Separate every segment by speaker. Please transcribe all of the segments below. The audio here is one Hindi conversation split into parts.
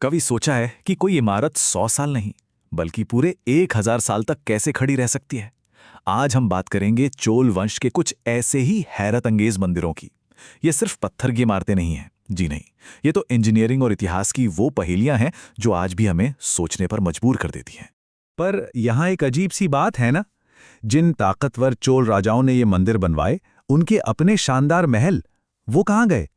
Speaker 1: कभी सोचा है कि कोई इमारत 100 साल नहीं बल्कि पूरे 1000 साल तक कैसे खड़ी रह सकती है। आज हम बात करेंगे चोल वंश के कुछ ऐसे ही हैरत अंगेज मंदिरों की। ये सिर्फ पत्थर की इमारतें नहीं हैं, जी नहीं। ये तो इंजीनियरिंग और इतिहास की वो पहेलियां हैं जो आज भी हमें सोचने पर मजबूर कर देती हैं।
Speaker 2: पर यहाँ एक अजीब सी बात है ना। जिन ताकतवर चोल राजाओं ने ये मंदिर बनवाए, उनके अपने शानदार महल वो कहाँ गए?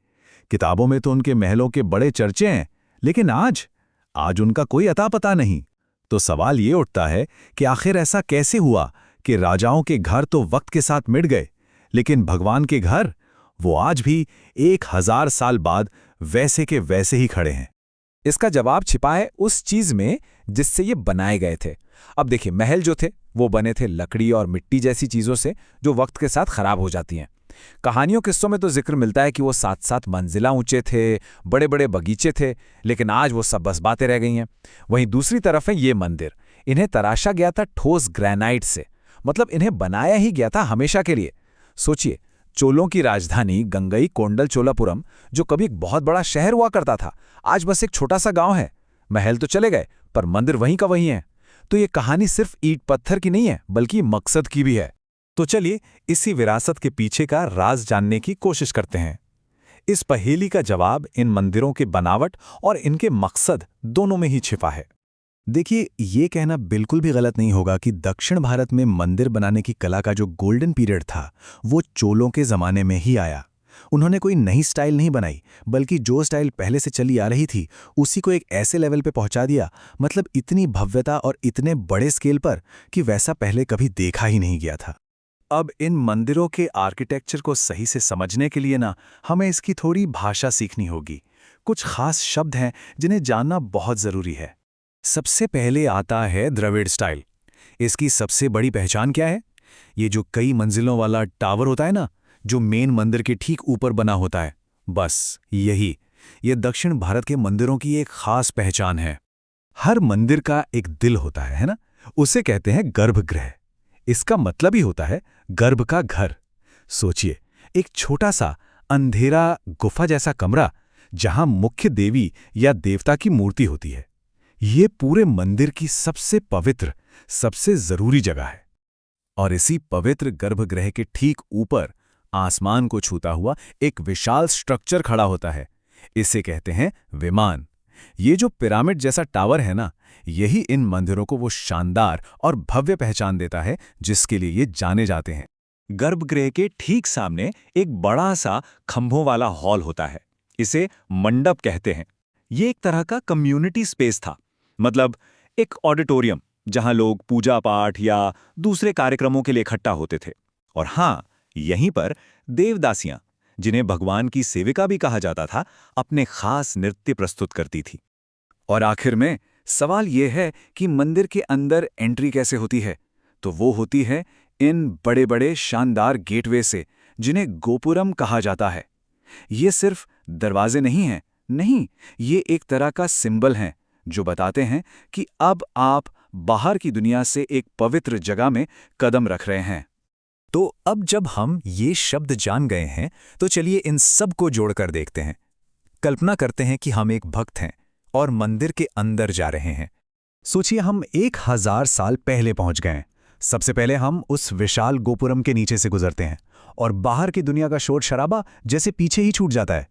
Speaker 2: किताबों में तो उनके महलों के बड़े चर्चे हैं, लेकिन आज उनका कोई अता पता नहीं। तो सवाल ये उठता है कि आखिर ऐसा कैसे हुआ कि राजाओं के घर तो वक्त के साथ मिट गए, लेकिन भगवान के घर वो आज भी 1000 साल बाद वैसे के वैसे ही खड़े हैं।
Speaker 3: इसका जवाब छिपा है उस चीज में जिससे ये बनाए गए थे। अब देखिए, महल जो थे वो बने थे लकड़ी और मिट्टी जैसी चीजों से जो वक्त के साथ खराब हो जाती हैं। कहानियों किस्सों में तो जिक्र मिलता है कि वो 7-7 मंजिला ऊंचे थे, बड़े बड़े बगीचे थे, लेकिन आज वो सब बस बातें रह गई हैं। वहीं दूसरी तरफ है ये मंदिर। इन्हें तराशा गया था ठोस ग्रेनाइट से, मतलब इन्हें बनाया ही गया था हमेशा के लिए। सोचिए, चोलों की राजधानी गंगई कोंडल चोलापुरम, जो कभी एक बहुत बड़ा शहर हुआ करता था, आज बस एक छोटा सा गांव है। महल तो चले गए, पर मंदिर वहीं का वहीं है। तो ये कहानी सिर्फ ईंट पत्थर की नहीं है, बल्कि मकसद की भी है।
Speaker 2: तो चलिए इसी विरासत के पीछे का राज जानने की कोशिश करते हैं। इस पहेली का जवाब इन मंदिरों के बनावट और इनके मकसद दोनों में ही छिपा है। देखिए, ये कहना बिल्कुल भी गलत नहीं होगा कि दक्षिण भारत में मंदिर बनाने की कला का जो गोल्डन पीरियड था, वो चोलों के ज़माने में ही आया। उन्होंने कोई नई स्टाइल नहीं बनाई, बल्कि जो स्टाइल पहले से चली आ रही थी उसी को एक ऐसे लेवल पे पहुंचा दिया, मतलब इतनी भव्यता और इतने बड़े स्केल पर कि वैसा पहले कभी देखा ही नहीं गया था। अब इन मंदिरों के आर्किटेक्चर को सही से समझने के लिए हमें इसकी थोड़ी भाषा सीखनी होगी। कुछ खास शब्द हैं जिन्हें जानना बहुत ज़रूरी है। सबसे पहले आता है द्रविड़ स्टाइल। इसकी सबसे बड़ी पहचान क्या है? ये जो कई मंजिलों वाला टावर होता है ना, जो मेन मंदिर के ठीक ऊपर बना होता है, बस यही ये दक्षिण भारत के मंदिरों की एक खास पहचान है। हर मंदिर का एक दिल होता है ना? उसे कहते हैं गर्भगृह। इसका मतलब ही होता है गर्भ का घर। सोचिए, एक छोटा सा अंधेरा गुफा जैसा कमरा जहां मुख्य देवी या देवता की मूर्ति होती है। ये पूरे मंदिर की सबसे पवित्र, सबसे जरूरी जगह है। और इसी पवित्र गर्भगृह के ठीक ऊपर आसमान को छूता हुआ एक विशाल स्ट्रक्चर खड़ा होता है। इसे कहते हैं विमान। ये जो पिरामिड जैसा टावर है ना, यही इन मंदिरों को वो शानदार और भव्य पहचान देता है जिसके लिए ये जाने जाते हैं। गर्भगृह के ठीक सामने एक बड़ा सा खंभों वाला हॉल होता है। इसे मंडप कहते हैं। ये एक तरह का कम्युनिटी स्पेस था, मतलब एक ऑडिटोरियम जहां लोग पूजा पाठ या दूसरे कार्यक्रमों के लिए इकट्ठा होते थे। और हाँ, यहीं पर देवदासियां, जिन्हें भगवान की सेविका भी कहा जाता था, अपने खास नृत्य प्रस्तुत करती थी। और आखिर में सवाल यह है कि मंदिर के अंदर एंट्री कैसे होती है? तो वो होती है इन बड़े बड़े शानदार गेटवे से, जिन्हें गोपुरम कहा जाता है। ये सिर्फ दरवाजे नहीं हैं, नहीं, ये एक तरह का सिंबल हैं जो बताते हैं कि अब आप बाहर की दुनिया से एक पवित्र जगह में कदम रख रहे हैं। तो अब जब हम ये शब्द जान गए हैं, तो चलिए इन सब को जोड़कर देखते हैं। कल्पना करते हैं कि हम एक भक्त हैं और मंदिर के अंदर जा रहे हैं। सोचिए, हम 1000 साल पहले पहुंच गए हैं। सबसे पहले हम उस विशाल गोपुरम के नीचे से गुजरते हैं और बाहर की दुनिया का शोर शराबा जैसे पीछे ही छूट जाता है।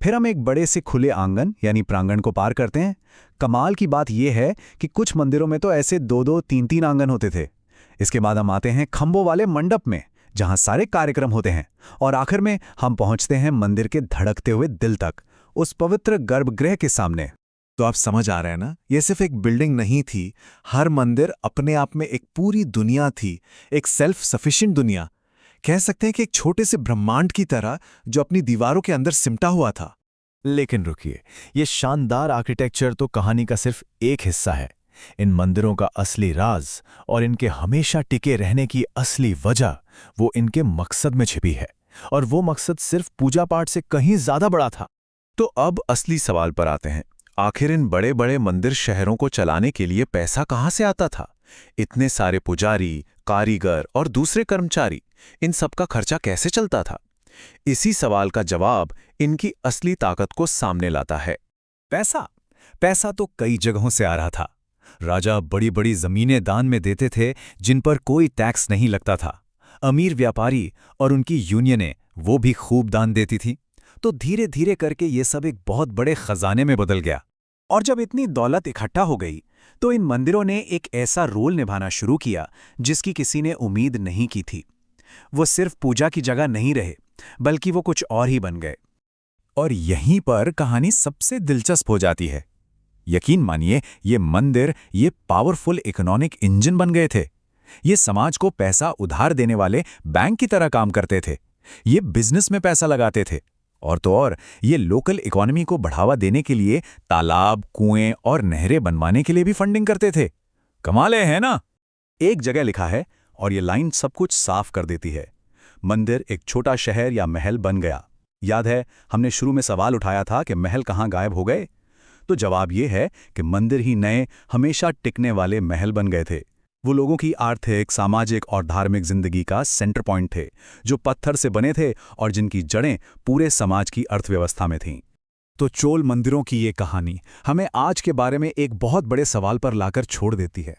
Speaker 2: फिर हम एक बड़े से खुले आंगन यानी प्रांगण को पार करते हैं। कमाल की बात यह है कि कुछ मंदिरों में तो ऐसे 2-2, 3-3 आंगन होते थे। इसके बाद हम आते हैं खंभों वाले मंडप में, जहां सारे कार्यक्रम होते हैं। और आखिर में हम पहुंचते हैं मंदिर के धड़कते हुए दिल तक, उस पवित्र गर्भगृह के सामने।
Speaker 4: तो आप समझ आ रहे हैं ना, ये सिर्फ एक बिल्डिंग नहीं थी। हर मंदिर अपने आप में एक पूरी दुनिया थी, एक सेल्फ सफिशिएंट दुनिया। कह सकते हैं कि एक छोटे से ब्रह्मांड की तरह जो अपनी दीवारों के अंदर सिमटा हुआ था।
Speaker 2: लेकिन रुकिए, ये शानदार आर्किटेक्चर तो कहानी का सिर्फ एक हिस्सा है। इन मंदिरों का असली राज और इनके हमेशा टिके रहने की असली वजह वो इनके मकसद में छिपी है। और वो मकसद सिर्फ पूजा पाठ से कहीं ज्यादा बड़ा था।
Speaker 4: तो अब असली सवाल पर आते हैं। आखिर इन बड़े बड़े मंदिर शहरों को चलाने के लिए पैसा कहाँ से आता था? इतने सारे पुजारी, कारीगर और दूसरे कर्मचारी, इन सब का खर्चा कैसे चलता था? इसी सवाल का जवाब इनकी असली ताकत को सामने लाता है।
Speaker 2: पैसा पैसा तो कई जगहों से आ रहा था। राजा बड़ी बड़ी जमीनें दान में देते थे जिन पर कोई टैक्स नहीं लगता था। अमीर व्यापारी और उनकी यूनियनें वो भी खूब दान देती थी। तो धीरे धीरे करके ये सब एक बहुत बड़े खजाने में बदल गया।
Speaker 3: और जब इतनी दौलत इकट्ठा हो गई तो इन मंदिरों ने एक ऐसा रोल निभाना शुरू किया जिसकी किसी ने उम्मीद नहीं की थी। वो सिर्फ पूजा की जगह नहीं रहे, बल्कि वो कुछ और ही बन गए।
Speaker 2: और यहीं पर कहानी सबसे दिलचस्प हो जाती है। यकीन मानिए, ये मंदिर ये पावरफुल इकोनॉमिक इंजन बन गए थे। ये समाज को पैसा उधार देने वाले बैंक की तरह काम करते थे। ये बिजनेस में पैसा लगाते थे, और तो और ये लोकल इकोनॉमी को बढ़ावा देने के लिए तालाब, कुएं और नहरें बनवाने के लिए भी फंडिंग करते थे। कमाल है ना? एक जगह लिखा है, और ये लाइन सब कुछ साफ कर देती है। मंदिर एक छोटा शहर या महल बन गया। याद है, हमने शुरू में सवाल उठाया था कि महल कहाँ गायब हो गए? तो जवाब ये है कि मंदिर ही नए, हमेशा टिकने वाले महल बन गए थे। वो लोगों की आर्थिक, सामाजिक और धार्मिक जिंदगी का सेंटर पॉइंट थे, जो पत्थर से बने थे और जिनकी जड़ें पूरे समाज की अर्थव्यवस्था में थीं। तो चोल मंदिरों की ये कहानी हमें आज के बारे में एक बहुत बड़े सवाल पर लाकर छोड़ देती है।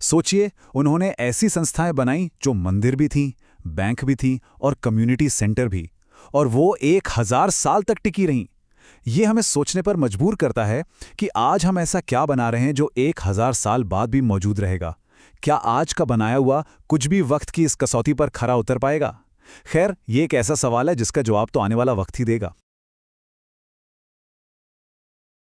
Speaker 2: सोचिए, उन्होंने ऐसी संस्थाएं बनाई जो मंदिर भी थीं, बैंक भी थीं और कम्युनिटी सेंटर भी, और वो 1000 साल तक टिकी रहीं। ये हमें सोचने पर मजबूर करता है कि आज हम ऐसा क्या बना रहे हैं जो 1000 साल बाद भी मौजूद रहेगा। क्या आज का बनाया हुआ कुछ भी वक्त की इस कसौटी पर खरा उतर पाएगा? खैर, ये एक ऐसा सवाल है जिसका जवाब तो आने वाला वक्त ही देगा।